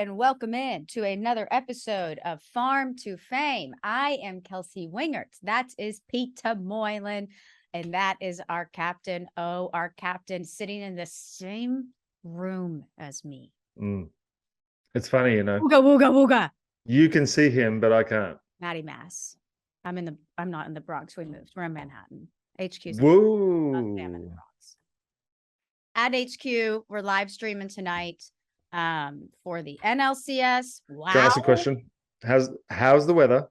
and welcome in to another episode of Farm to Fame. I am Kelsey Wingert. That is Peter Moylan, and that is our captain. Oh, our captain sitting in the same room as me. It's funny, you know. Wooga, wooga, wooga. You can see him, but I can't. Matty Mass. I'm not in the Bronx. We moved. We're in Manhattan. HQ's Whoa. in the Bronx. At HQ, we're live streaming tonight for the NLCS. Wow. Can I ask a question? How's the weather?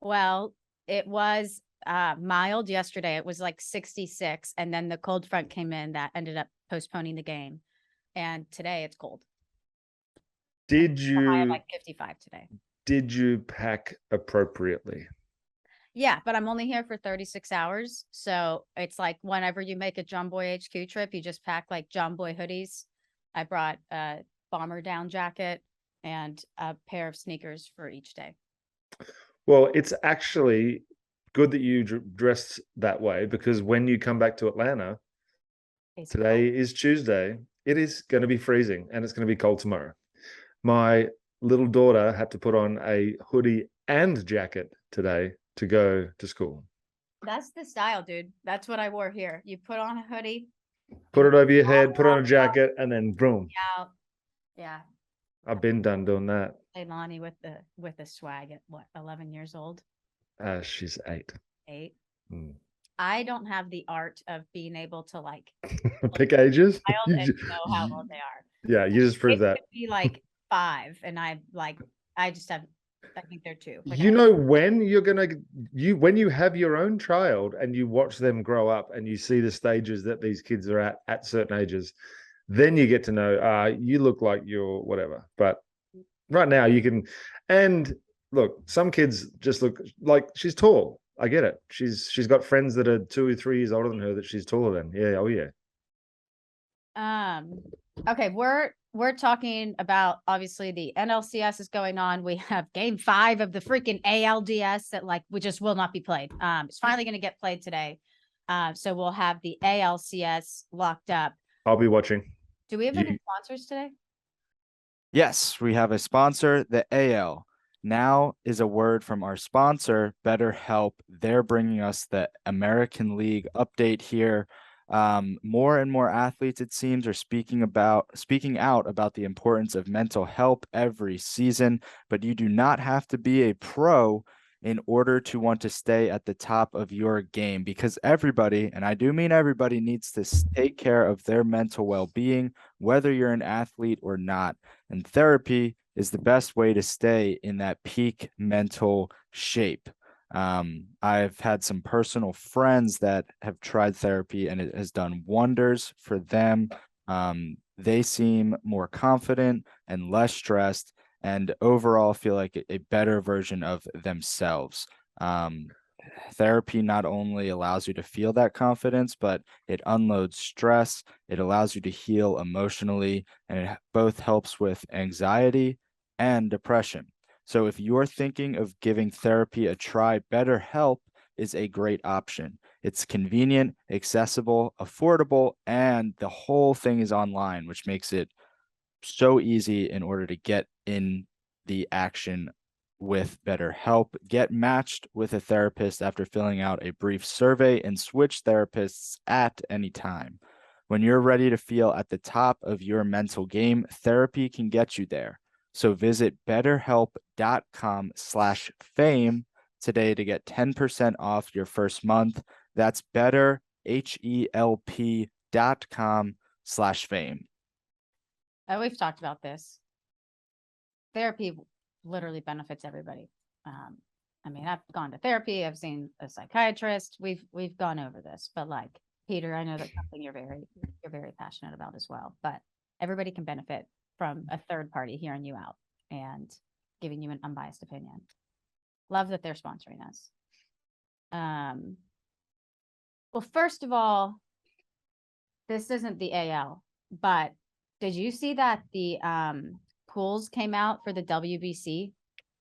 Well, it was mild yesterday. It was like 66, and then the cold front came in that ended up postponing the game. And today it's cold. Did The high of you like 55 today? Did you pack appropriately? Yeah, but I'm only here for 36 hours. So it's like whenever you make a John Boy HQ trip, you just pack like John Boy hoodies. I brought a bomber down jacket and a pair of sneakers for each day. Well, it's actually good that you dressed that way, because when you come back to Atlanta, today is Tuesday, it is going to be freezing and it's going to be cold tomorrow. My little daughter had to put on a hoodie and jacket today to go to school. That's the style, dude. That's what I wore here. You put on a hoodie, put it over your head, put on a jacket, and then boom. Yeah. I've been done doing that. Hey, Lonnie with the swag at what, 11 years old? She's 8. 8. I don't have the art of being able to like pick ages. I don't know how old they are. Yeah, you just proved that. Be like 5, and I just have. I think they're 2. Like, you know, when when you have your own child and you watch them grow up and you see the stages that these kids are at certain ages, then you get to know, you look like you're whatever. But right now you can, and look, some kids just look like she's tall. I get it. She's got friends that are 2 or 3 years older than her that she's taller than. Yeah. Oh yeah. Okay, we're talking about, obviously, the NLCS is going on. We have game 5 of the freaking ALDS that we just will not be played. It's finally going to get played today. So we'll have the ALCS locked up. I'll be watching. Do we have any sponsors today? Yes, we have a sponsor, the AL. Now is a word from our sponsor, BetterHelp. They're bringing us the American League update here. More and more athletes, it seems, are speaking out about the importance of mental health every season, but you do not have to be a pro in order to want to stay at the top of your game, because everybody, and I do mean everybody, needs to take care of their mental well-being, whether you're an athlete or not. And therapy is the best way to stay in that peak mental shape. I've had some personal friends that have tried therapy and it has done wonders for them. They seem more confident and less stressed, and overall feel like a better version of themselves. Therapy not only allows you to feel that confidence, but it unloads stress. It allows you to heal emotionally, and it both helps with anxiety and depression. So if you're thinking of giving therapy a try, BetterHelp is a great option. It's convenient, accessible, affordable, and the whole thing is online, which makes it so easy in order to get in the action with BetterHelp. Get matched with a therapist after filling out a brief survey and switch therapists at any time. When you're ready to feel at the top of your mental game, therapy can get you there. So visit betterhelp.com/fame today to get 10% off your first month. That's betterhelp.com/fame. We've talked about this. Therapy literally benefits everybody. I mean, I've gone to therapy. I've seen a psychiatrist. We've gone over this, but like Peter, I know that's something you're very passionate about as well. But everybody can benefit from a third party hearing you out and giving you an unbiased opinion. Love that they're sponsoring us. Well, first of all, this isn't the AL, but did you see that the pools came out for the WBC?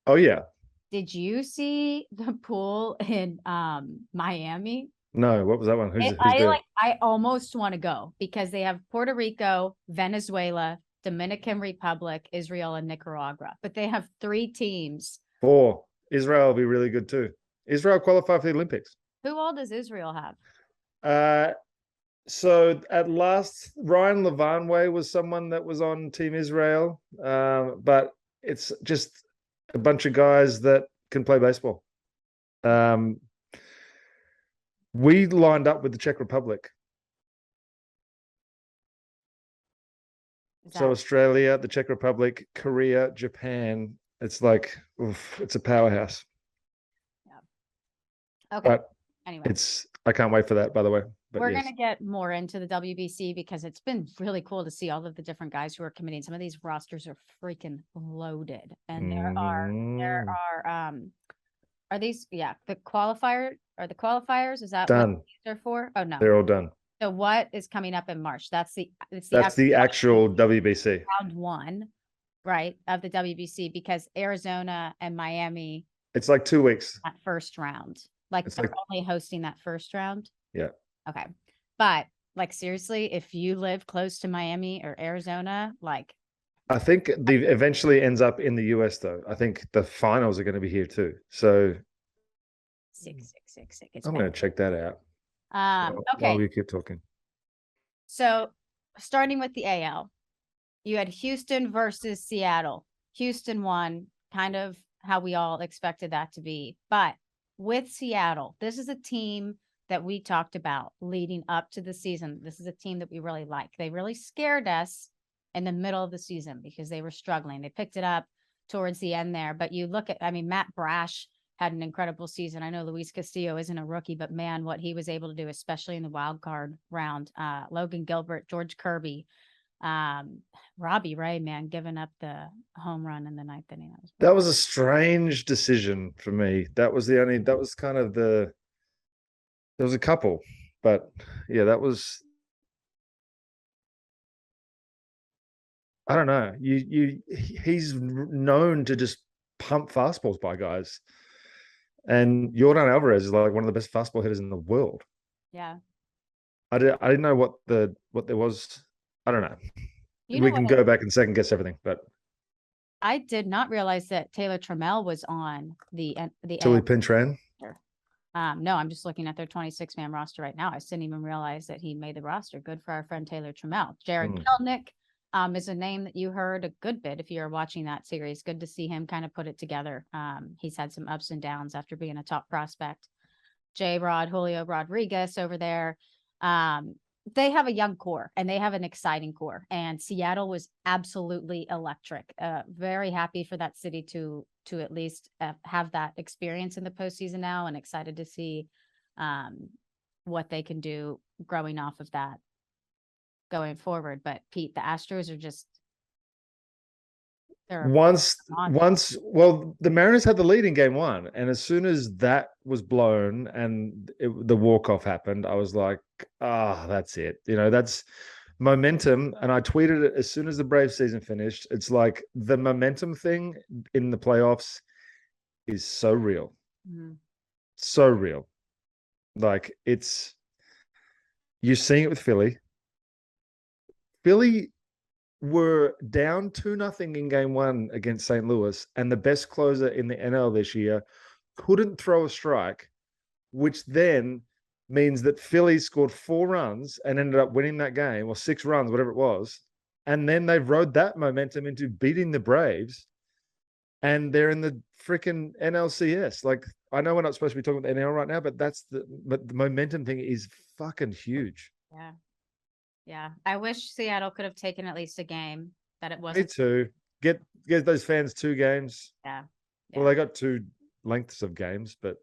Oh yeah. Did you see the pool in Miami? No, what was that one? Who's I almost want to go because they have Puerto Rico, Venezuela, Dominican Republic, Israel, and Nicaragua. But they have 3 teams. 4. Israel will be really good too. Israel qualified for the Olympics. Who all does Israel have? So at last, Ryan Levanway was someone that was on Team Israel, but it's just a bunch of guys that can play baseball. We lined up with the Czech Republic. Is So that- Australia, the Czech Republic, Korea, Japan. It's like, oof, it's a powerhouse. okay. But Anyway, I can't wait for that, by the way. But we're yes. going to get more into the WBC because it's been really cool to see all of the different guys who are committing. Some of these rosters are freaking loaded. And there Mhm. are these, the qualifiers? Is that Done. what they're for? Oh, no. They're all done. So what is coming up in March? That's the actual WBC. round 1, right, of the WBC, because Arizona and Miami, It's like 2 weeks. that first round, like It's they're like- only hosting that first round. Yeah. Okay. But like, seriously, if you live close to Miami or Arizona, like, I think the eventually ends up in the US though. I think the finals are going to be here too. So 6. It's I'm going to check that out. While okay. we keep talking. So starting with the AL, you had Houston versus Seattle. Houston won, kind of how we all expected that to be. But with Seattle, this is a team that we talked about leading up to the season. This is a team that we really like. They really scared us in the middle of the season because they were struggling. They picked it up towards the end there. But you look at, Matt Brash had an incredible season. I know Luis Castillo isn't a rookie, but man, what he was able to do, especially in the wild card round. Logan Gilbert, George Kirby, Robbie Ray, man, giving up the home run in the 9th inning. That was a strange decision for me. That was kind of there was a couple, but yeah, I don't know. He's known to just pump fastballs by guys. And Jordan Alvarez is like one of the best fastball hitters in the world. Yeah. I didn't know what there was. I don't know. You know We can go back and second guess everything, but I did not realize that Taylor Trammell was on the Tilly AL. Pintran. No, I'm just looking at their 26-man roster right now. I didn't even realize that he made the roster. Good for our friend Taylor Trammell. Jared Kelnick is a name that you heard a good bit if you're watching that series. Good to see him kind of put it together. He's had some ups and downs after being a top prospect. J-Rod, Julio Rodriguez over there. They have a young core and they have an exciting core, and Seattle was absolutely electric. Very happy for that city to at least have that experience in the postseason now, and excited to see what they can do growing off of that going forward. But Pete, the Astros are just Well, the Mariners had the lead in game 1, and as soon as that was blown and the walk-off happened, I was like, that's it. That's momentum. And I tweeted it as soon as the Braves season finished. It's like the momentum thing in the playoffs is so real. Mhm. So real. Like you're seeing it with Philly. Philly were down 2-0 in game 1 against St. Louis, and the best closer in the NL this year couldn't throw a strike, which then means that Philly scored 4 runs and ended up winning that game, or 6 runs, whatever it was. And then they rode that momentum into beating the Braves, and they're in the freaking NLCS. Like, I know we're not supposed to be talking about the NL right now, but but the momentum thing is fucking huge. Yeah. Yeah. I wish Seattle could have taken at least a game, that it Me wasn't. too. Get those fans 2 games. Yeah. Well, they got 2 lengths of games, but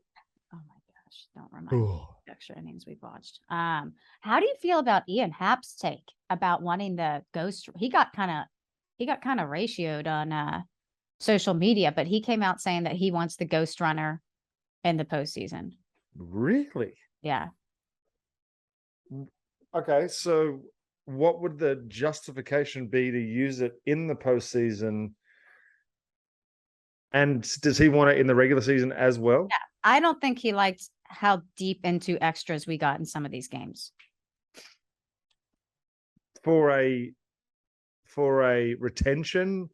Oh my gosh. Don't remind me of the extra innings we've watched. How do you feel about Ian Happ's take about wanting the ghost? He got kind of ratioed on social media, but he came out saying that he wants the ghost runner in the postseason. really? Yeah. Okay, so what would the justification be to use it in the postseason? And does he want it in the regular season as well? Yeah. I don't think he liked how deep into extras we got in some of these games. For a for a retention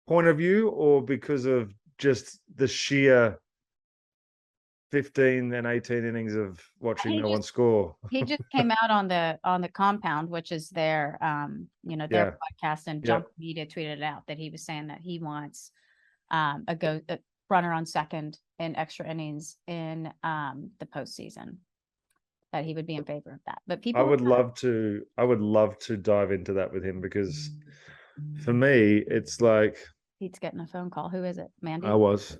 point of view, or because of just the sheer 15 and 18 innings of watching He no one just- score? He just came out on the compound, which is their their Yeah. podcast, and Yeah. Jump Media tweeted out that he was saying that he wants a runner on second in extra innings in the postseason. That he would be in favor of that. But people I would love to dive into that with him, because for me, it's like Pete's getting a phone call. Who is it? Mandy? it was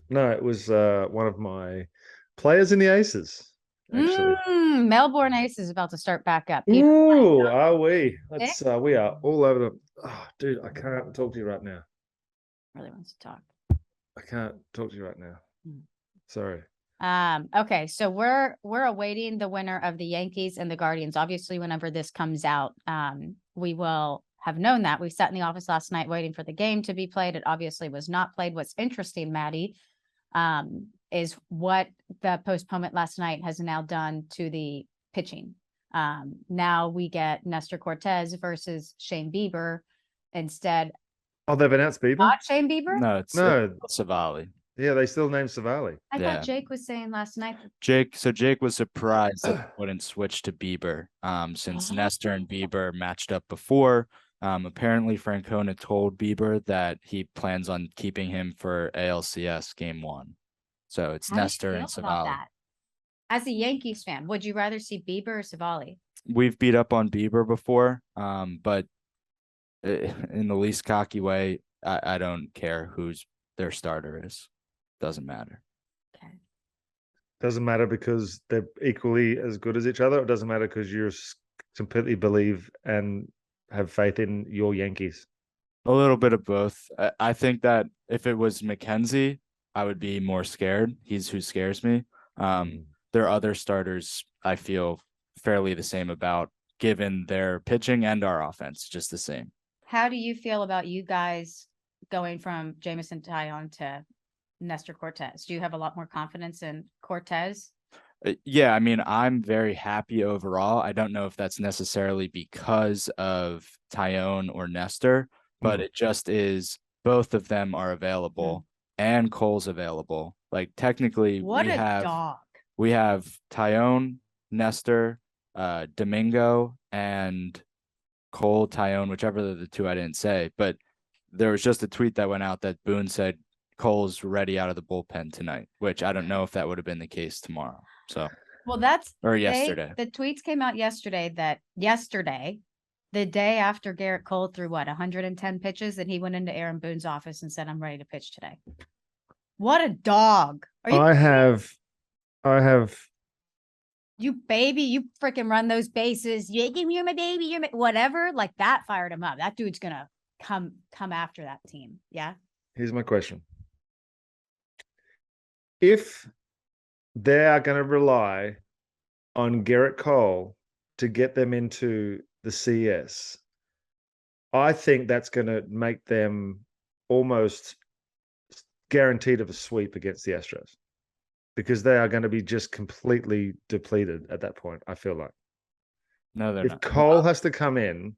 one of my players in the Aces, actually. Melbourne Ace is about to start back up. Peter, Ooh, are we? We are all over the. Oh, dude, I can't talk to you right now. really wants to talk. I can't talk to you right now. Sorry. Okay, so we're awaiting the winner of the Yankees and the Guardians. Obviously, whenever this comes out, we will have known that. We sat in the office last night waiting for the game to be played. It obviously was not played. What's interesting, Maddie, is what the postponement last night has now done to the pitching. Now we get Nestor Cortez versus Shane Bieber instead. Oh, they've announced Bieber? Not Shane Bieber? No, it's No. Savali. Yeah, they still named Savali. I Yeah. thought Jake was saying last night. Jake was surprised that he wouldn't switch to Bieber, since Nestor and Bieber matched up before. Apparently Francona told Bieber that he plans on keeping him for ALCS game 1. So it's How do you Nestor and feel about Savali. that? As a Yankees fan, would you rather see Bieber or Savali? We've beat up on Bieber before, but in the least cocky way, I don't care who's their starter is. Doesn't matter. Okay. Doesn't matter because they're equally as good as each other. It doesn't matter because you completely believe and have faith in your Yankees. A little bit of both. I think that if it was McKenzie, I would be more scared. He's who scares me. Their other starters, I feel fairly the same about, given their pitching and our offense, just the same. How do you feel about you guys going from Jamison Taillon to Nestor Cortez? Do you have a lot more confidence in Cortez? Yeah, I mean, I'm very happy overall. I don't know if that's necessarily because of Taillon or Nestor, but it just is both of them are available and Cole's available. Like technically What a dog. We have Taillon, Nestor, Domingo, and Cole, Taillon, whichever of the two I didn't say. But there was just a tweet that went out that Boone said Cole's ready out of the bullpen tonight, which I don't know if that would have been the case tomorrow. So, well, yesterday. The tweets came out yesterday the day after Garrett Cole threw 110 pitches, that he went into Aaron Boone's office and said, "I'm ready to pitch today." What a dog. I have you baby, you freaking run those bases. You're my baby, whatever. Like that fired him up. That dude's gonna come after that team. Yeah. Here's my question. If they are going to rely on Garrett Cole to get them into the CS, I think that's going to make them almost guaranteed of a sweep against the Astros, because they are going to be just completely depleted at that point, I feel like. No, they're not. If Cole has to come in.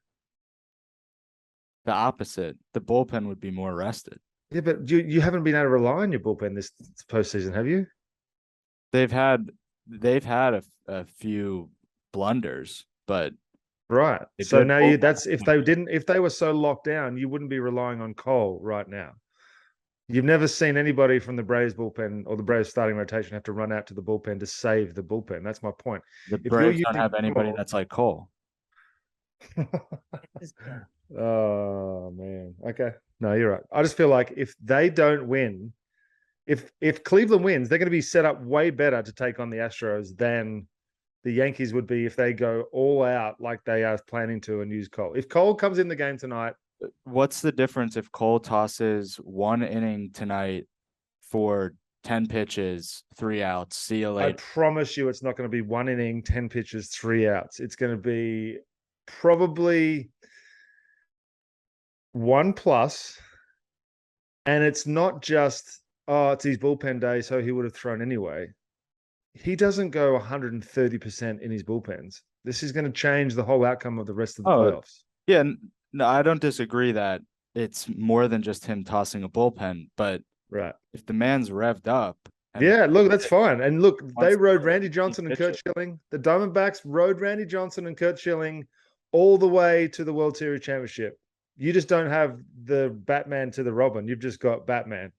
The opposite. The bullpen would be more rested. Yeah, but you haven't been able to rely on your bullpen this postseason, have you? They've had a few blunders, but right. a So good now bullpen. if they were so locked down, you wouldn't be relying on Cole right now. You've never seen anybody from the Braves bullpen or the Braves starting rotation have to run out to the bullpen to save the bullpen. That's my point. The Braves don't have anybody that's like Cole. Oh man. Okay. No, you're right. I just feel like if they don't win, if Cleveland wins, they're going to be set up way better to take on the Astros than the Yankees would be if they go all out like they are planning to and use Cole. If Cole comes in the game tonight. What's the difference if Cole tosses 1 inning tonight for 10 pitches, 3 outs? See you later. I promise you it's not going to be 1 inning, 10 pitches, 3 outs. It's going to be probably 1+. And it's not just, it's his bullpen day, so he would have thrown anyway. He doesn't go 130% in his bullpens. This is going to change the whole outcome of the rest of the playoffs. Yeah, No, I don't disagree that it's more than just him tossing a bullpen, but Right. if the man's revved up, and Yeah, look, that's fine. And look, they Wants to rode play Randy big Johnson and Kurt pitcher. Schilling. The Diamondbacks rode Randy Johnson and Kurt Schilling all the way to the World Series championship. You just don't have the Batman to the Robin. You've just got Batman.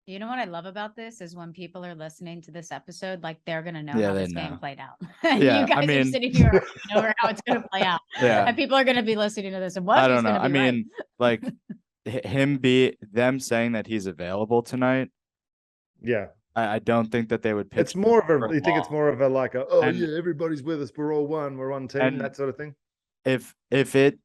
You know what I love about this is when people are listening to this episode, like they're gonna know Yeah, how they this game know. played out. And Yeah, you I guys are mean- sitting here over how it's gonna play out. Yeah. And people are gonna be listening to this and what I he's don't know. gonna I be right. mean, like them saying that he's available tonight. Yeah. I don't think that they would pitch. It's more for of a, you think it's long. more of a like a, oh And- yeah, everybody's with us. We're all one. We're on team, and- that sort of thing. If it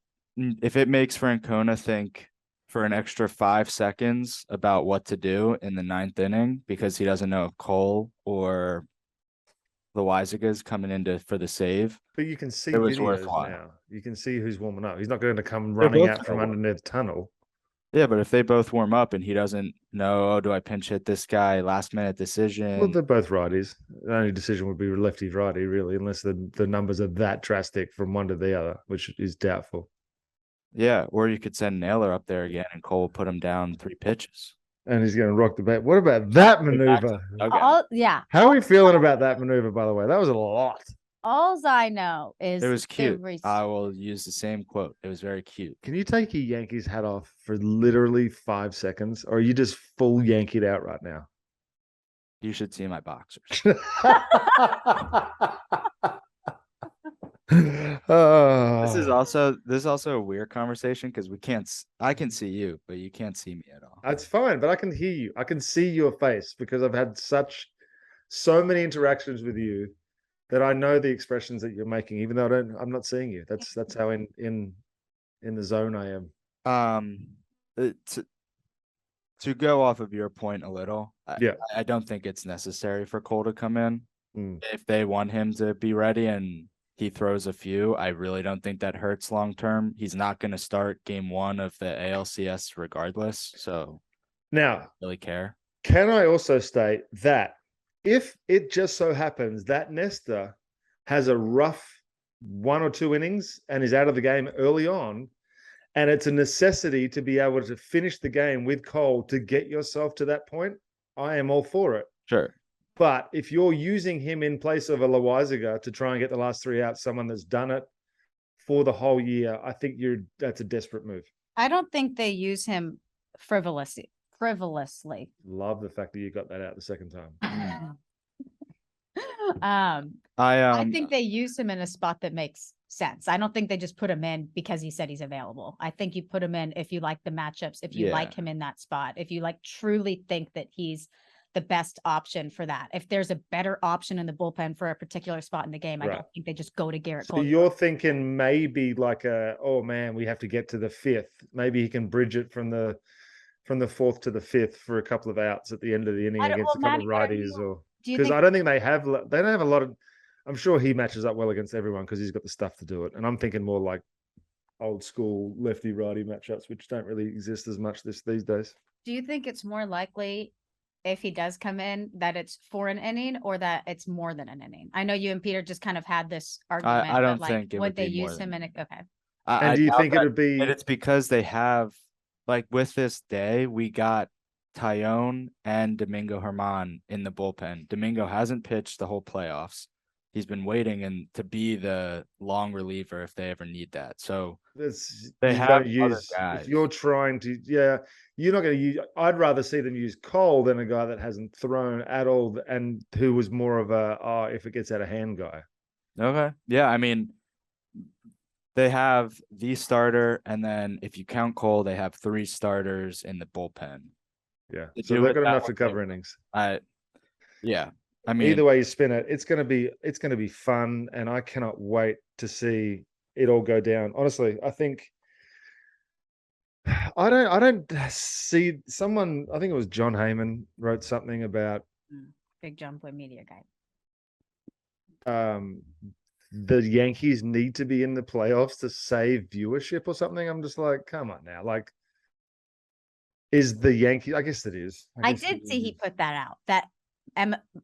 makes Francona think for an extra 5 seconds about what to do in the 9th inning because he doesn't know if Cole or Loizaga coming into for the save. But you can see It was videos worthwhile. now. You can see who's warming up. He's not going to come They're running both out from gonna underneath the tunnel. Yeah, but if they both warm up and he doesn't know, oh, do I pinch hit this guy? Last minute decision. Well, they're both righties. The only decision would be lefty righty, really, unless the numbers are that drastic from one to the other, which is doubtful. Yeah, or you could send Naylor up there again and Cole put him down 3 pitches. And he's going to rock the bat. What about that maneuver? All, yeah. How are we feeling about that maneuver, by the way? That was a lot. Alls I know is It was the cute. res- I will use the same quote. It was very cute. Can you take your Yankees hat off for literally 5 seconds? Or are you just full Yankeed out right now? You should see my boxers. This is also a weird conversation because I can see you, but you can't see me at all. That's fine, but I can hear you. I can see your face because I've had so many interactions with you that I know the expressions that you're making, even though I'm not seeing you. That's how in the zone I am. To go off of your point a little, Yeah. I don't think it's necessary for Cole to come in. Mm. If they want him to be ready and he throws a few, I really don't think that hurts long term. He's not going to start game 1 of the ALCS regardless, so Now, really care. can I also state that if it just so happens that Nestor has a rough 1 or 2 innings and is out of the game early on, and it's a necessity to be able to finish the game with Cole to get yourself to that point, I am all for it. Sure. But if you're using him in place of a Loizaga to try and get the last 3 out, someone that's done it for the whole year, I think that's a desperate move. I don't think they use him frivolously. Love the fact that you got that out the second time. I think they use him in a spot that makes sense. I don't think they just put him in because he said he's available. I think you put him in if you like the matchups, if you like him in that spot, if you like truly think that he's the best option for that. If there's a better option in the bullpen for a particular spot in the game, I don't think they just go to Garrett So Cole. you're thinking maybe like oh man, we have to get to the 5th. Maybe he can bridge it from the 4th to the 5th for a couple of outs at the end of the inning against a couple of righties, or because I don't think they don't have a lot of. I'm sure he matches up well against everyone because he's got the stuff to do it. And I'm thinking more like old school lefty righty matchups, which don't really exist as much these days. Do you think it's more likely if he does come in that it's for an inning or that it's more than an inning? I know you and Peter just kind of had this argument. I don't but, like, think it would they be more use him in a okay. And do you think it would be? And it's because they have, like, with this day, we got Tyone and Domingo Germán in the bullpen. Domingo hasn't pitched the whole playoffs. He's been waiting to be the long reliever if they ever need that. So they have other guys. If you're trying to, you're not going to use. I'd rather see them use Cole than a guy that hasn't thrown at all and who was more of a if it gets out of hand guy. Okay, yeah, I mean, they have the starter, and then if you count Cole, they have 3 starters in the bullpen. Yeah, so they've got enough to cover innings. Yeah. I mean, either way you spin it, it's going to be fun, and I cannot wait to see it all go down. Honestly, I think I don't see someone. I think it was John Heyman wrote something about Big John Boy Media guy. The Yankees need to be in the playoffs to save viewership or something. I'm just like, come on now, like. Is the Yankees? I guess it is. I did see he put that out. That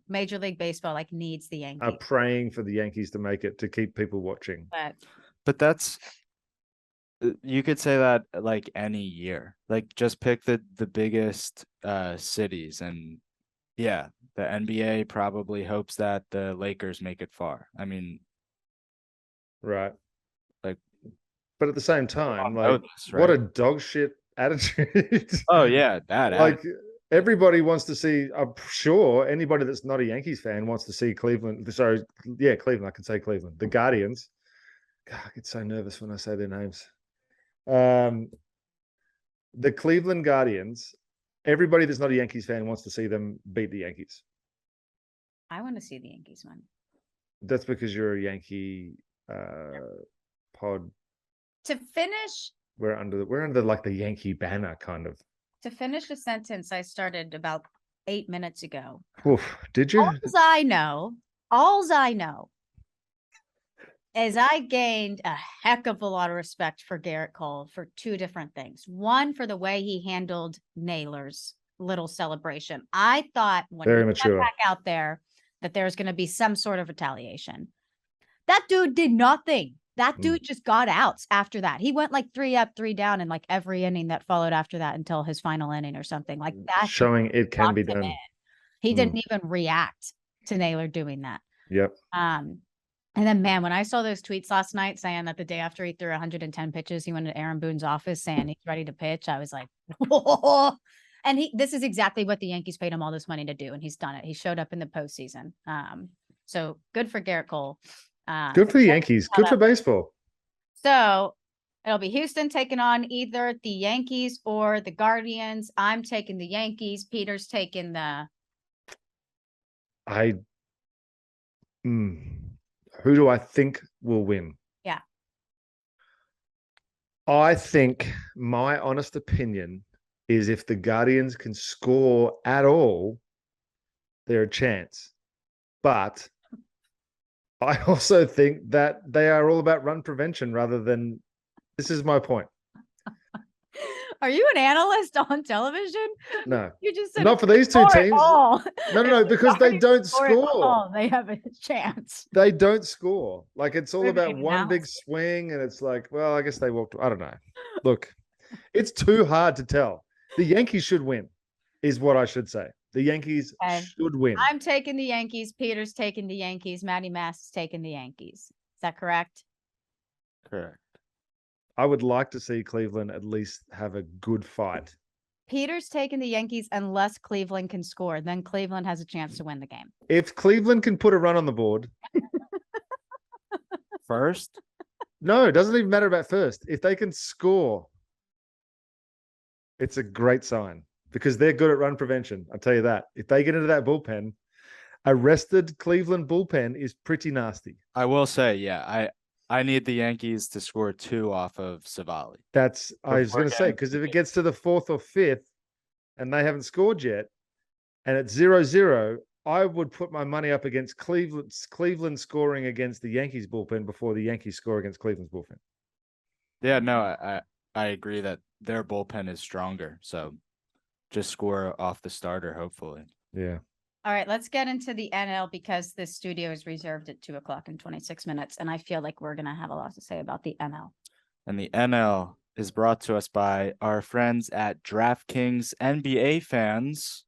Major League Baseball needs the Yankees. Are praying for the Yankees to make it to keep people watching. But that's You could say that like any year. Like just pick the biggest cities, and yeah, the NBA probably hopes that the Lakers make it far. I mean, Right. like, But at the same we time, all know like, this, what a right? dog shit attitude. Oh yeah, that Like, everybody wants to see, I'm sure anybody that's not a Yankees fan wants to see Cleveland. Sorry, yeah, Cleveland. I can say Cleveland. The Guardians. God, I get so nervous when I say their names. The Cleveland Guardians. Everybody that's not a Yankees fan wants to see them beat the Yankees. I want to see the Yankees win. That's because you're a Yankee pod. To finish We're under like the Yankee banner, kind of. to finish a sentence I started about 8 minutes ago. Oof, did you? Alls I know is I gained a heck of a lot of respect for Garrett Cole for two different things. One, for the way he handled Naylor's little celebration. I thought when Very he went mature. back out there that there was going to be some sort of retaliation. That dude did nothing. That dude just got outs after that. He went like 3 up, 3 down in like every inning that followed after that until his final inning or something like that. Showing it can be locked him done. in. He didn't even react to Naylor doing that. Yep. And then, man, when I saw those tweets last night saying that the day after he threw 110 pitches, he went to Aaron Boone's office saying he's ready to pitch, I was like, whoa. And this is exactly what the Yankees paid him all this money to do, and he's done it. He showed up in the postseason. So good for Garrett Cole. Good for the Yankees. Good for baseball. So it'll be Houston taking on either the Yankees or the Guardians. I'm taking the Yankees. Peter's taking the. Who do I think will win? Yeah. I think my honest opinion is if the Guardians can score at all, they're a chance. But I also think that they are all about run prevention rather than. This is my point. Are you an analyst on television? No, You just said not for these two teams. No, because they don't score. They have a chance. They don't score. Like, it's all We're about being one big swing, and it's like, well, I guess they walked. I don't know. Look, it's too hard to tell. The Yankees should win, is what I should say. The Yankees should win. I'm taking the Yankees. Peter's taking the Yankees. Matty Mass is taking the Yankees. Is that correct? correct. I would like to see Cleveland at least have a good fight. Peter's taking the Yankees unless Cleveland can score. Then Cleveland has a chance to win the game. If Cleveland can put a run on the board. First? No, it doesn't even matter about first. If they can score, it's a great sign because they're good at run prevention. I'll tell you that. If they get into that bullpen, a rested Cleveland bullpen is pretty nasty. I will say, yeah, I need the Yankees to score 2 off of Savali. I was going to say, because if it gets to the 4th or 5th and they haven't scored yet and it's 0-0, I would put my money up against Cleveland scoring against the Yankees bullpen before the Yankees score against Cleveland's bullpen. Yeah, no, I agree that their bullpen is stronger. So just score off the starter, hopefully. Yeah. All right, let's get into the NL because this studio is reserved at 2:00 and 26 minutes. And I feel like we're going to have a lot to say about the NL. And the NL is brought to us by our friends at DraftKings. NBA fans.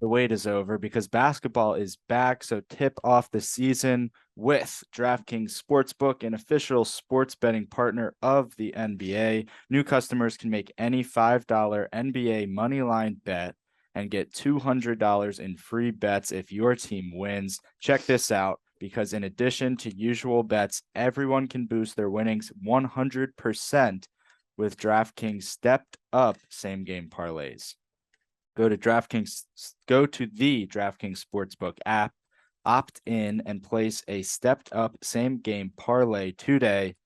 The wait is over because basketball is back. So tip off the season with DraftKings Sportsbook, an official sports betting partner of the NBA. New customers can make any $5 NBA moneyline bet and get $200 in free bets if your team wins. Check this out, because in addition to usual bets, everyone can boost their winnings 100% with DraftKings stepped up same game parlays. Go to the DraftKings Sportsbook app, opt in, and place a stepped up same game parlay today,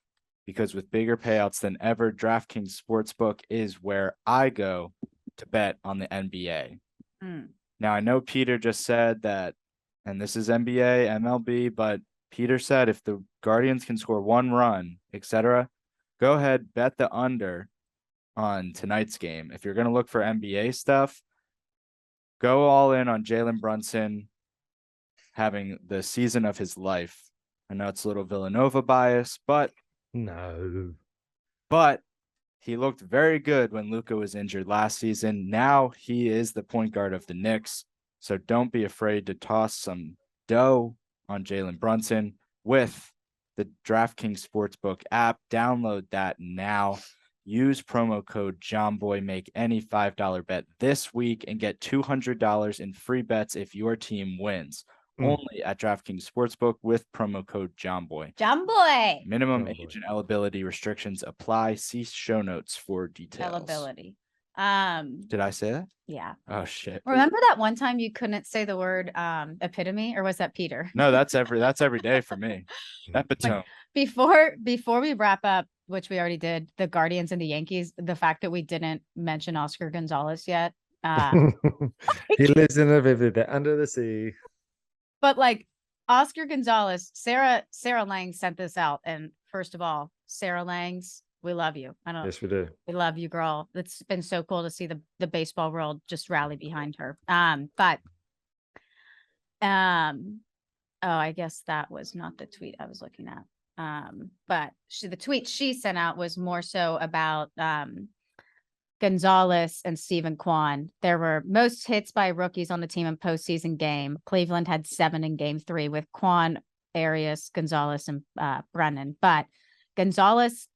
because with bigger payouts than ever, DraftKings Sportsbook is where I go to bet on the NBA. Now, I know Peter just said that, and this is NBA, MLB, but Peter said if the Guardians can score 1 run, etc., go ahead, bet the under on tonight's game. If you're going to look for NBA stuff, go all in on Jalen Brunson having the season of his life. I know it's a little Villanova bias, but no. but he looked very good when Luka was injured last season. Now he is the point guard of the Knicks. So don't be afraid to toss some dough on Jalen Brunson with the DraftKings Sportsbook app. Download that now. Use promo code JOHNBOY. Make any $5 bet this week and get $200 in free bets if your team wins. Only at DraftKings Sportsbook with promo code JOHNBOY. John Boy. Minimum John Boy. age and eligibility restrictions apply. See show notes for details. Eligibility. Did I say that? Yeah. Oh shit. Remember that one time you couldn't say the word epitome, or was that Peter? No, that's every day for me. Epitome. Before we wrap up, which we already did, the Guardians and the Yankees, the fact that we didn't mention Oscar Gonzalez yet. He lives in a vivid under the sea. But like Oscar Gonzalez, Sarah Lang sent this out. And first of all, Sarah Langs, we love you. Yes, we do. We love you, girl. It's been so cool to see the baseball world just rally behind her. Oh, I guess that was not the tweet I was looking at. But the tweet she sent out was more so about Gonzalez and Stephen Kwan. There were most hits by rookies on the team in postseason game. Cleveland had 7 in game 3 with Kwan, Arias, Gonzalez, and Brennan. But Gonzalez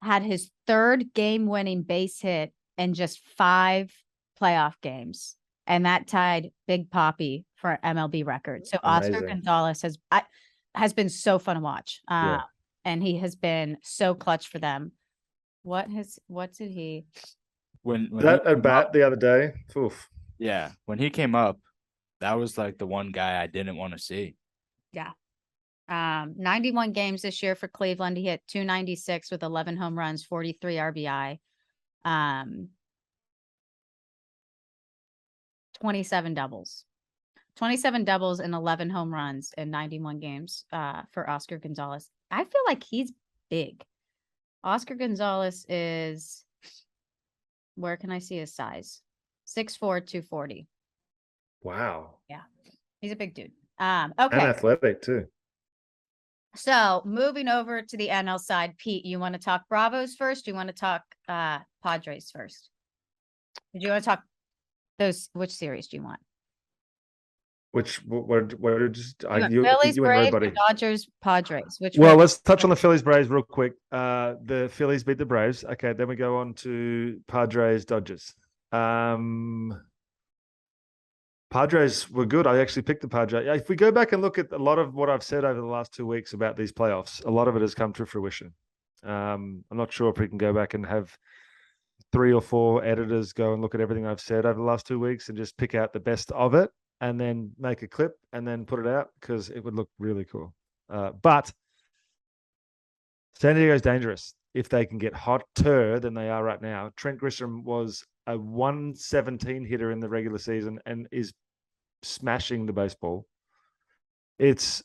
had his 3rd game-winning base hit in just 5 playoff games. And that tied Big Papi for MLB record. So Oscar Amazing. Gonzalez has been so fun to watch. Yeah. And he has been so clutch for them. What did he? When That he at came bat up- the other day. Oof. yeah, when he came up, that was like the one guy I didn't want to see. 91 games this year for Cleveland. He hit 296 with 11 home runs, 43 RBI. 27 doubles. 27 doubles and 11 home runs in 91 games for Oscar Gonzalez. I feel like he's big. Oscar Gonzalez is, where can I see his size? 6'4", 240. Wow. He's a big dude. And Okay. athletic too. So moving over to the NL side, Pete, you want to talk Bravos first? Do you want to talk Padres first? Do you want to talk which series do you want? What just Phillies, you and Braves, nobody. or Dodgers, Padres. Which Well, one? let's touch on the Phillies Braves real quick. The Phillies beat the Braves. Okay, then we go on to Padres Dodgers. Padres were good. I actually picked the Padres. If we go back and look at a lot of what I've said over the last 2 weeks about these playoffs, a lot of it has come to fruition. I'm not sure if we can go back and have 3 or 4 editors go and look at everything I've said over the last 2 weeks and just pick out the best of it and then make a clip and then put it out because it would look really cool. But San Diego's dangerous if they can get hotter than they are right now. Trent Grisham was a 117 hitter in the regular season and is smashing the baseball. It's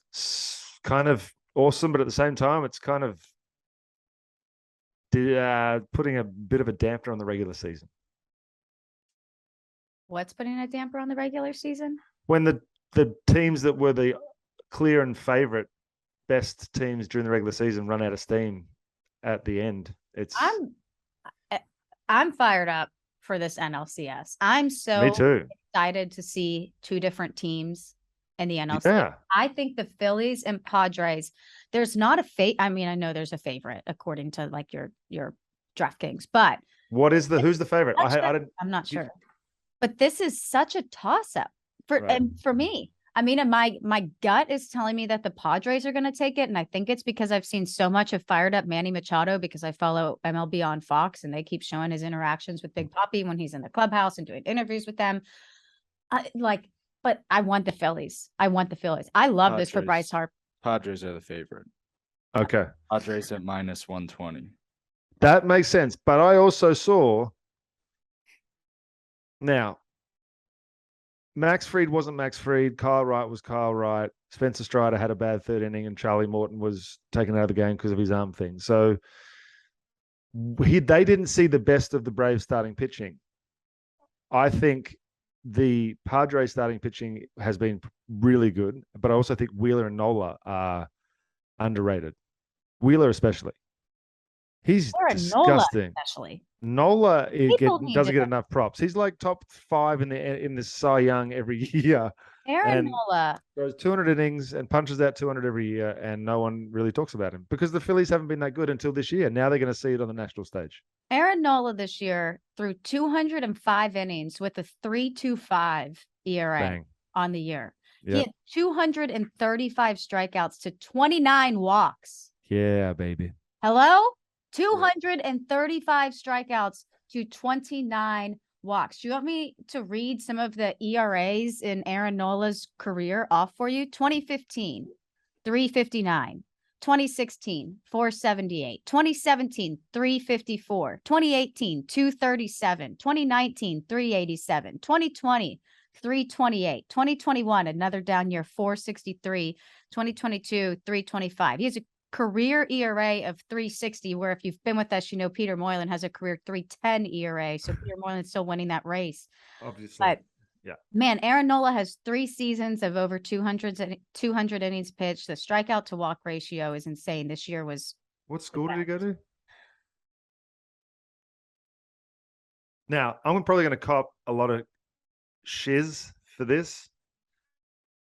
kind of awesome, but at the same time, it's kind of putting a bit of a damper on the regular season. What's putting a damper on the regular season? When the teams that were the clear and favorite best teams during the regular season run out of steam at the end, I'm fired up for this NLCS. I'm so me too. excited to see 2 different teams in the NLCS. Yeah, I think the Phillies and Padres, there's not a I mean, I know there's a favorite according to like your DraftKings, but who's the favorite? I didn't. I'm not sure. But this is such a toss-up for me. I mean, and my gut is telling me that the Padres are going to take it, and I think it's because I've seen so much of fired up Manny Machado because I follow MLB on Fox, and they keep showing his interactions with Big Papi when he's in the clubhouse and doing interviews with them. But I want the Phillies. I love this for Padres. Bryce Harper. Padres are the favorite. Okay, Padres at -120. that makes sense. But I also saw now. Max Fried wasn't Max Fried. Kyle Wright was Kyle Wright. Spencer Strider had a bad 3rd inning, and Charlie Morton was taken out of the game because of his arm thing. So they didn't see the best of the Braves starting pitching. I think the Padres starting pitching has been really good, but I also think Wheeler and Nola are underrated. Wheeler especially. He's Aaron Nola, disgusting. especially. Nola People need doesn't to get know. enough props. He's like top 5 in the Cy Young every year. Aaron And Nola, throws 200 innings and punches out 200 every year, and no one really talks about him because the Phillies haven't been that good until this year. Now they're going to see it on the national stage. Aaron Nola this year threw 205 innings with a 3.25 ERA Bang. on the year. He Yep. had 235 strikeouts to 29 walks. Yeah, baby. Hello? 235 strikeouts to 29 walks. Do you want me to read some of the ERAs in Aaron Nola's career off for you? 2015, 359. 2016, 478. 2017, 354. 2018, 237. 2019, 387. 2020, 328. 2021, another down year, 463. 2022, 325. He has a career ERA of 360, where if you've been with us, you know Peter Moylan has a career 310 ERA. So Peter Moylan's still winning that race. Obviously. But man, Aaron Nola has 3 seasons of over 200 innings pitched. The strikeout to walk ratio is insane. This year was What school did he go to? Now, I'm probably going to cop a lot of shiz for this,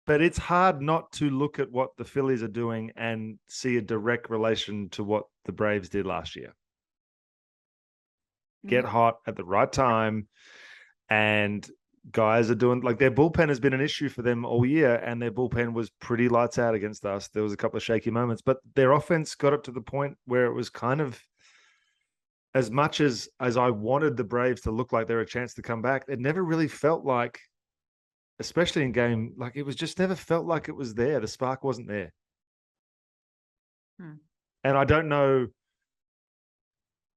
but it's hard not to look at what the Phillies are doing and see a direct relation to what the Braves did last year. Get hot at the right time, and guys are doing, like, their bullpen has been an issue for them all year, and their bullpen was pretty lights out against us. There was a couple of shaky moments, but their offense got up to the point where it was kind of, as much as I wanted the Braves to look like they're a chance to come back, it never really felt like, especially in game, like it was just never felt like it was there. The spark wasn't there. And I don't know.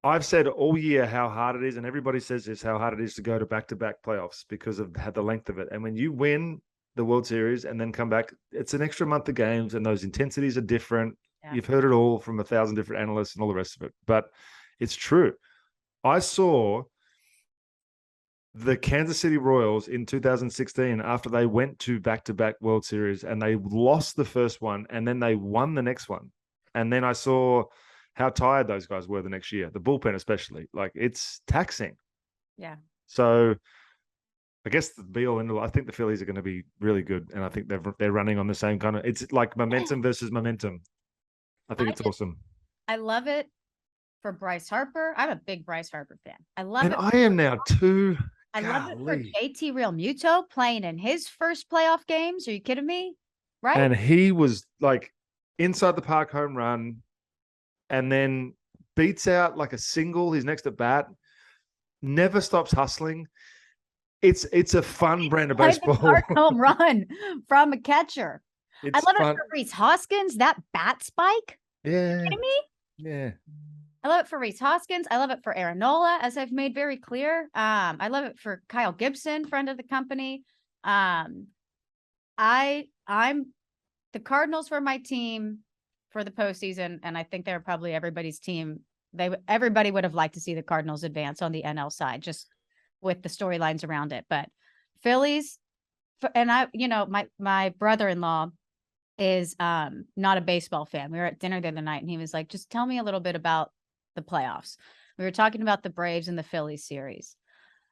I've said all year how hard it is, and everybody says this, how hard it is to go to back-to-back playoffs because of the length of it. And when you win the World Series and then come back, it's an extra month of games, and those intensities are different. Yeah. You've heard it all from 1,000 different analysts and all the rest of it, but it's true. I saw the Kansas City Royals in 2016 after they went to back-to-back World Series, and they lost the first one, and then they won the next one. And then I saw how tired those guys were the next year, the bullpen especially. Like, it's taxing. Yeah. So I guess the be-all end-all, I think the Phillies are going to be really good, and I think they're running on the same kind of, it's like momentum versus momentum. I think it's awesome. I love it for Bryce Harper. I'm a big Bryce Harper fan. I love it. And I am now too. I love it for JT Realmuto playing in his first playoff games. Are you kidding me? Right? And he was like inside the park home run, and then beats out like a single his next at bat. Never stops hustling. It's a fun brand of baseball. Park home run from a catcher. I love it for Rhys Hoskins. That bat spike. Yeah. Are you kidding me? Yeah. I love it for Rhys Hoskins. I love it for Aaron Nola, as I've made very clear. I love it for Kyle Gibson, friend of the company. I'm the Cardinals were my team for the postseason, and I think they're probably everybody's team. Everybody would have liked to see the Cardinals advance on the NL side, just with the storylines around it. But Phillies, and my brother-in-law is not a baseball fan. We were at dinner the other night, and he was like, just tell me a little bit about the playoffs. We were talking about the Braves and the Phillies series.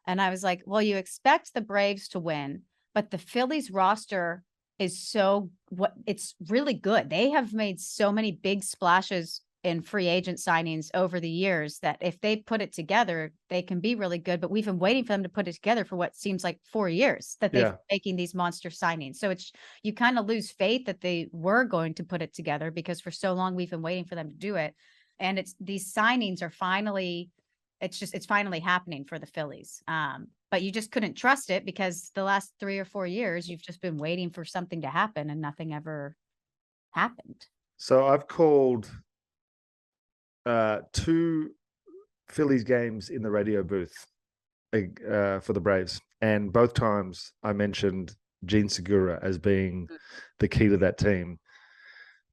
And I was like, well, you expect the Braves to win, but the Phillies roster is it's really good. They have made so many big splashes in free agent signings over the years that if they put it together, they can be really good. But we've been waiting for them to put it together for what seems like 4 years that they've been making these monster signings. So you kind of lose faith that they were going to put it together, because for so long we've been waiting for them to do it. And these signings are finally happening for the Phillies. But you just couldn't trust it because the last 3 or 4 years, you've just been waiting for something to happen and nothing ever happened. So I've called 2 Phillies games in the radio booth for the Braves. And both times I mentioned Gene Segura as being the key to that team.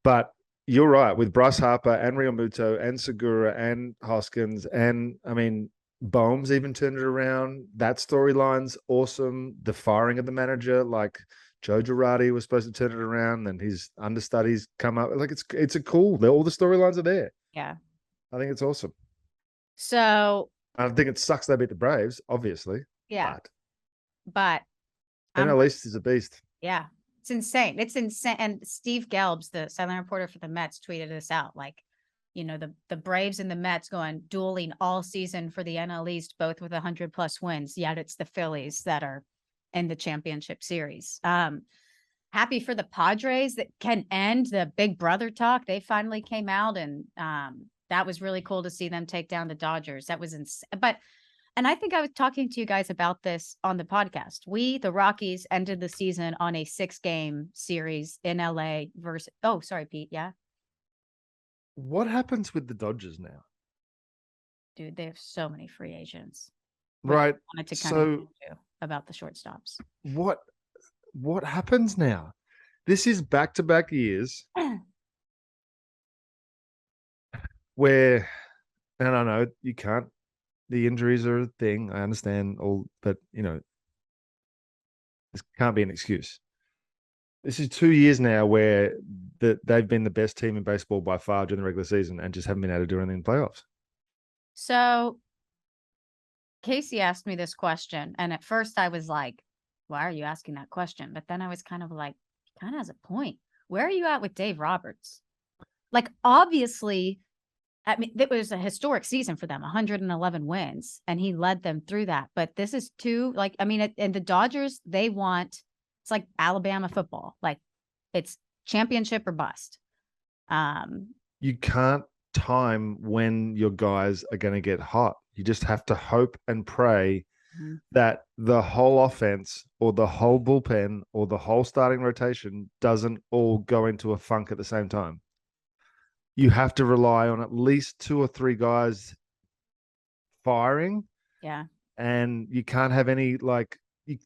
But you're right, with Bryce Harper and Realmuto and Segura and Hoskins, and I mean, Bohm's even turned it around. That storyline's awesome. The firing of the manager, like Joe Girardi was supposed to turn it around, and his understudies come up. Like it's a cool. All the storylines are there. Yeah, I think it's awesome. So I think it sucks they beat the Braves, obviously. yeah, But but I'm NL East is a beast. yeah, it's insane. It's insane. And Steve Gelbs, the silent reporter for the Mets, tweeted this out. Like, the Braves and the Mets going dueling all season for the NL East, both with 100+ wins. Yet it's the Phillies that are in the championship series. Happy for the Padres that can end the big brother talk. They finally came out, and that was really cool to see them take down the Dodgers. That was insane. And I think I was talking to you guys about this on the podcast. The Rockies, ended the season on a 6-game series in LA versus, oh, sorry, Pete. Yeah. What happens with the Dodgers now? Dude, they have so many free agents. Right. I wanted to kind of So get to about the shortstops. what happens now? This is back-to-back years where, and I know you can't, the injuries are a thing. I understand all, but this can't be an excuse. This is 2 years now where they've been the best team in baseball by far during the regular season and just haven't been able to do anything in playoffs. So Casey asked me this question, and at first I was like, why are you asking that question? But then I was kind of like, he kind of has a point. Where are you at with Dave Roberts? Like, obviously, I mean, it was a historic season for them, 111 wins, and he led them through that. But this is and the Dodgers, it's like Alabama football. Like, it's championship or bust. You can't time when your guys are going to get hot. You just have to hope and pray that the whole offense or the whole bullpen or the whole starting rotation doesn't all go into a funk at the same time. You have to rely on at least 2 or 3 guys firing. Yeah. And you can't have any,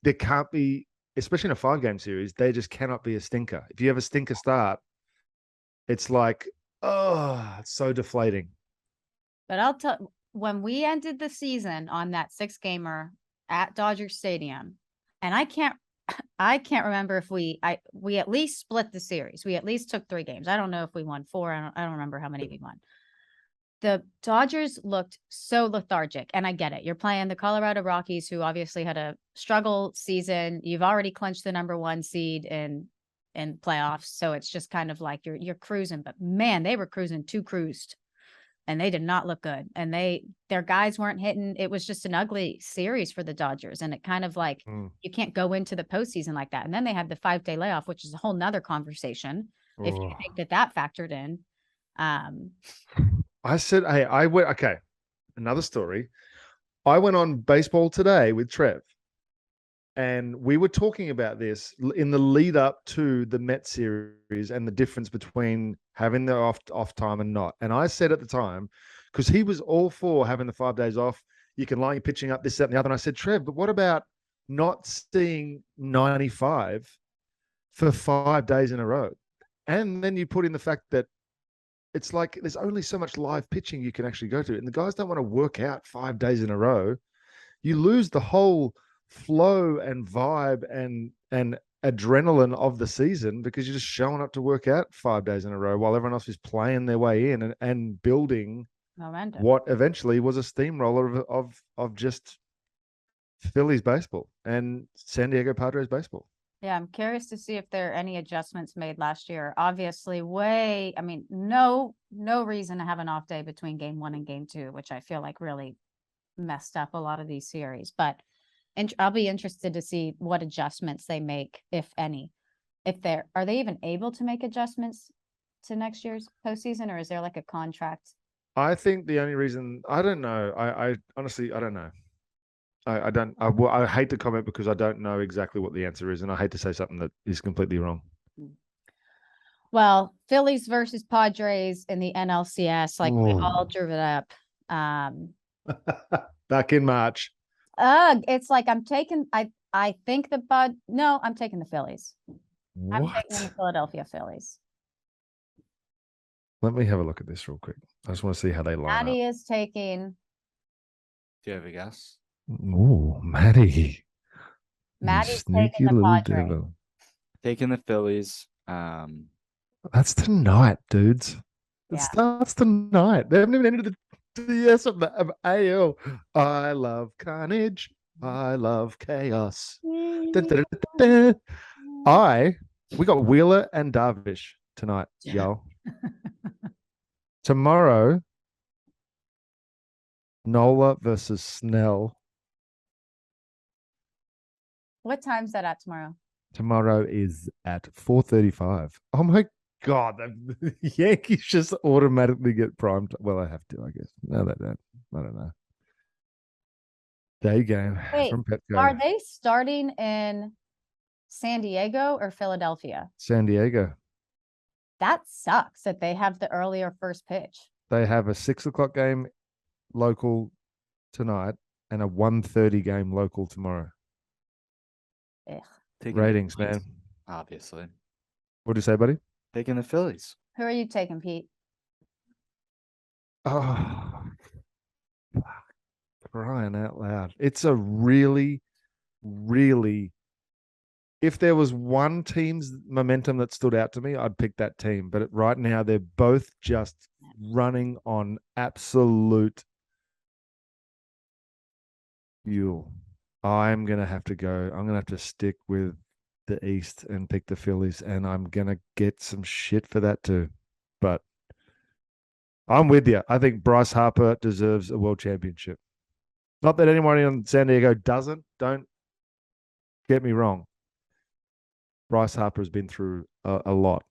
there can't be, especially in a 5-game series, they just cannot be a stinker. If you have a stinker start, it's like, oh, it's so deflating. But I'll tell, when we ended the season on that 6-gamer at Dodger Stadium, and I can't remember if we at least split the series. We at least took 3 games. I don't know if we won 4. I don't remember how many we won. The Dodgers looked so lethargic, and I get it. You're playing the Colorado Rockies, who obviously had a struggle season. You've already clinched the number 1 seed in playoffs, so it's just kind of like you're cruising. But man, they were cruising too cruised, and they did not look good. And their guys weren't hitting. It was just an ugly series for the Dodgers, and it kind of like you can't go into the postseason like that. And then they had the 5-day layoff, which is a whole nother conversation. If you think that factored in. I said, hey, okay, another story. I went on Baseball Today with Trev, and we were talking about this in the lead up to the Met series and the difference between having the off time and not. And I said at the time, because he was all for having the 5 days off, you can line your pitching up, this, that, and the other. And I said, Trev, but what about not seeing 95 for 5 days in a row? And then you put in the fact that it's like there's only so much live pitching you can actually go to. And the guys don't want to work out 5 days in a row. You lose the whole flow and vibe and adrenaline of the season because you're just showing up to work out 5 days in a row while everyone else is playing their way in and building momentum. What eventually was a steamroller of just Phillies baseball and San Diego Padres baseball. Yeah, I'm curious to see if there are any adjustments made last year. Obviously, no reason to have an off day between game 1 and game 2, which I feel like really messed up a lot of these series. But I'll be interested to see what adjustments they make, if any. Are they even able to make adjustments to next year's postseason, or is there like a contract? I think the only reason, I don't know. I honestly, I don't know. I hate to comment because I don't know exactly what the answer is, and I hate to say something that is completely wrong. Well, Phillies versus Padres in the NLCS, like we all drew it up. Back in March. It's like I'm taking the Phillies. What? I'm taking the Philadelphia Phillies. Let me have a look at this real quick. I just want to see how they line Maddie up. is taking. Do you have a guess? Oh, Maddie. Maddie's Sneaky taking the little Padres. devil. Taking the Phillies. That's tonight, dudes. It starts tonight. They haven't even ended Yes, of AL. I love carnage. I love chaos. Dun, dun, dun, dun. We got Wheeler and Darvish tonight, y'all. Tomorrow, Nola versus Snell. What time's that at tomorrow? Tomorrow is at 4:35. Oh my God, the Yankees just automatically get primed. Well, I have to, I guess. No, they don't. I don't know. Day game Wait, from Petco. are they starting in San Diego or Philadelphia? San Diego. That sucks that they have the earlier first pitch. They have a 6 o'clock game local tonight and a 1:30 game local tomorrow. Ugh. Taking the Ratings, Phillies, man. Obviously. What'd you say, buddy? Taking the Phillies. Who are you taking, Pete? Oh, crying out loud. It's a really, really, if there was one team's momentum that stood out to me, I'd pick that team. But right now, they're both just running on absolute fuel. I'm going to have to go. I'm going to have to stick with the East and pick the Phillies. And I'm going to get some shit for that too. But I'm with you. I think Bryce Harper deserves a world championship. Not that anyone in San Diego doesn't. Don't get me wrong. Bryce Harper has been through a lot.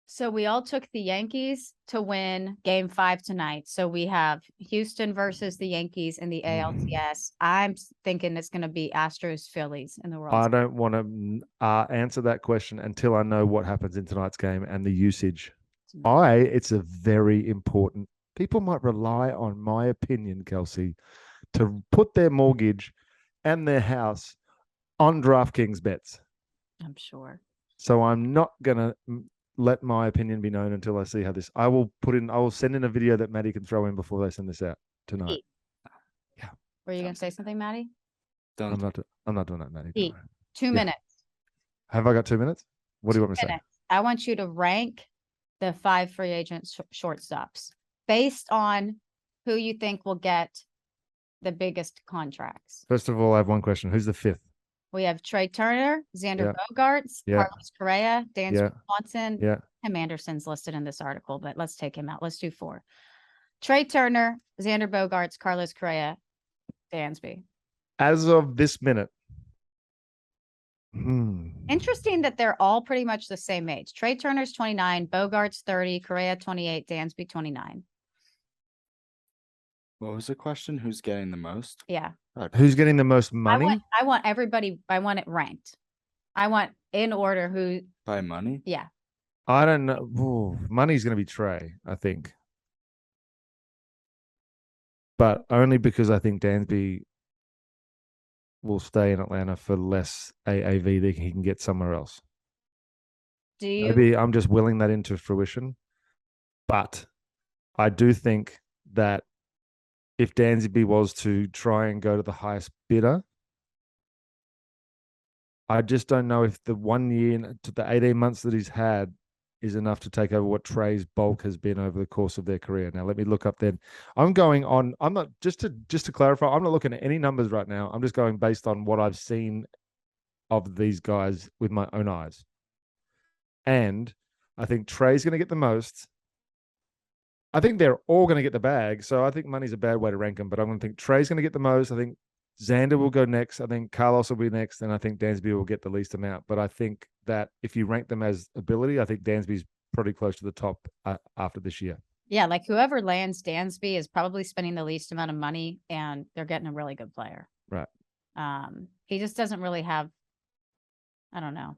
So we all took the Yankees to win game 5 tonight. So we have Houston versus the Yankees in the ALCS. I'm thinking it's going to be Astros Phillies in the World I Series. don't want to answer that question until I know what happens in tonight's game and the usage. It's a very important. People might rely on my opinion, Kelsey, to put their mortgage and their house on DraftKings bets. I'm sure. So I'm not gonna let my opinion be known until I see how this. I will send in a video that Maddie can throw in before they send this out tonight. Pete. Yeah. Were you going to say something, Maddie? I'm not doing that, Maddie. Pete, 2 minutes. Have I got 2 minutes? What do you want me to say? Minutes. I want you to rank the 5 free agent shortstops based on who you think will get the biggest contracts. First of all, I have one question. Who's the fifth? We have Trey Turner, Xander Yeah. Bogaerts, Yeah. Carlos Correa, Dansby Yeah. Swanson. Yeah. Tim Anderson's listed in this article, but let's take him out. Let's do 4. Trey Turner, Xander Bogaerts, Carlos Correa, Dansby. As of this minute. Interesting that they're all pretty much the same age. Trey Turner's 29, Bogaerts 30, Correa 28, Dansby 29. What was the question? Who's getting the most? Yeah. Who's getting the most money? I want everybody. I want it ranked. I want in order who. By money? Yeah. I don't know. Ooh, money's going to be Trey, I think. But only because I think Dansby will stay in Atlanta for less AAV that he can get somewhere else. Do you? Maybe I'm just willing that into fruition. But I do think that if Dansby was to try and go to the highest bidder, I just don't know if the 1 year to the 18 months that he's had is enough to take over what Trey's bulk has been over the course of their career. Now, let me look up then. I'm not just to clarify, I'm not looking at any numbers right now. I'm just going based on what I've seen of these guys with my own eyes. And I think Trey's going to get the most. I think they're all going to get the bag. So I think money's a bad way to rank them, but I'm going to think Trey's going to get the most. I think Xander will go next. I think Carlos will be next. And I think Dansby will get the least amount. But I think that if you rank them as ability, I think Dansby's pretty close to the top after this year. Yeah. Like whoever lands Dansby is probably spending the least amount of money and they're getting a really good player. Right. He just doesn't really have, I don't know.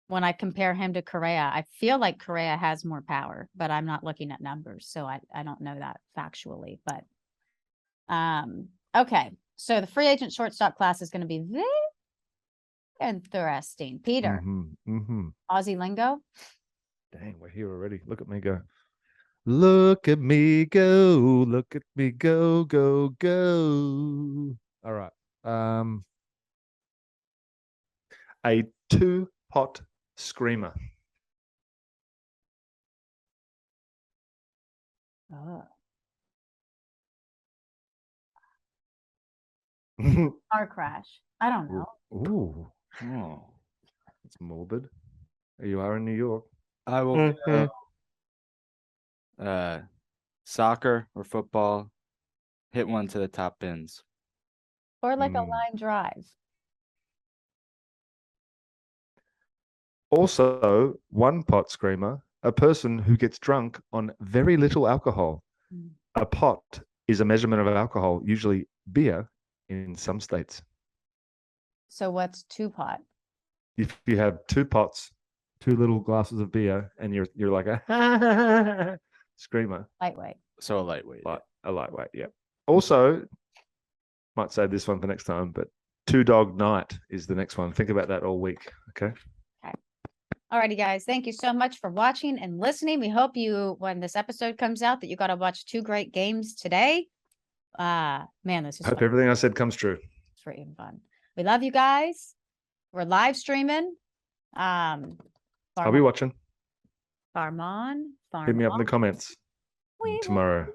When I compare him to Correa, I feel like Correa has more power, but I'm not looking at numbers. So I don't know that factually, but, okay. So the free agent shortstop class is going to be very interesting. Peter, Aussie lingo. Dang, we're here already. Look at me go. Look at me go. Look at me go, go, go. All right. A 2-pot screamer. Oh. Car crash. I don't know. Ooh, Oh. it's morbid. You are in New York. I will go soccer or football. Hit one to the top bins. Or like a Mm. line drive. Also, one pot screamer, a person who gets drunk on very little alcohol. Mm. A pot is a measurement of alcohol, usually beer in some states. So what's two pot? If you have two pots, two little glasses of beer, and you're like a screamer, Lightweight. So a lightweight. like a lightweight, yeah. Also, might save this one for next time, but two dog night is the next one. Think about that all week, okay? Alrighty, guys. Thank you so much for watching and listening. We hope you, when this episode comes out, that you got to watch two great games today. Man, this is Hope fun. everything I said comes true. It's freaking fun. We love you guys. We're live streaming. I'll be Farmon, watching. Farmon. Hit me up in the comments We tomorrow. love